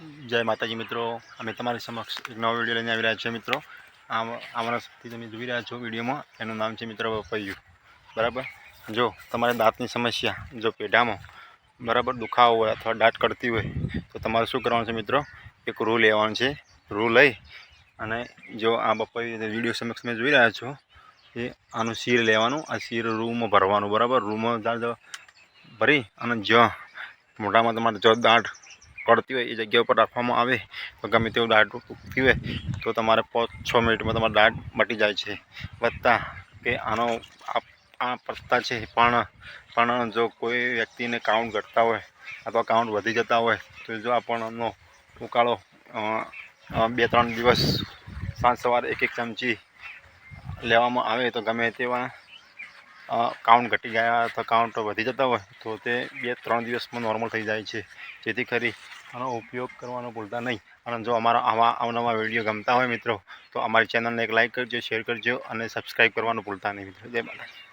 જય માતાજી મિત્રો, અમે તમારી સમક્ષ એક નવો વિડીયો લઈને આવી રહ્યા છીએ મિત્રો। આ વનસ્પતિ તમે જોઈ રહ્યા છો વિડીયોમાં, એનું નામ છે મિત્રો પપૈયું। બરાબર, જો તમારે દાંતની સમસ્યા, જો પેઢામાં બરાબર દુખાવો હોય અથવા દાંત કડતી હોય તો તમારે શું કરવાનું છે મિત્રો, એક રૂ લેવાનું છે। રૂ લઈ અને જો આ પપૈયું વિડીયો સમક્ષ મેં જોઈ રહ્યા છો એ આનું શીર લેવાનું, આ શીર રૂમાં ભરવાનું। બરાબર, રૂમાં ભરી અને જ્યાં મોઢામાં તમારે જો દાંત કડતી હોય એ જગ્યા ઉપર રાખવામાં આવે તો ગમે તેવું દાંત ઉગતી હોય તો તમારે 5-6 મિનિટમાં તમારા દાંત મટી જાય છે। વત્તા કે આનો આ પત્તા છે પણ જો કોઈ વ્યક્તિને કાઉન્ટ ઘટતા હોય અથવા કાઉન્ટ વધી જતા હોય તો જો આપણનો ઉકાળો 2-3 દિવસ સાંજ સવારે 1-1 ચમચી લેવામાં આવે તો ગમે તેવા કાઉન્ટ ઘટી ગયા અથવા કાઉન્ટ વધી જતા હોય તો તે 2-3 દિવસમાં નોર્મલ થઈ જાય છે। જેથી કરી આનો ઉપયોગ કરવાનો ભૂલતા નહીં। અને જો અમારા આવા અવનવા વિડીયો ગમતા હોય મિત્રો તો અમારી ચેનલને એક લાઇક કરજો, શેર કરજો અને સબસ્ક્રાઈબ કરવાનું ભૂલતા નહીં મિત્રો। જય માતાજી।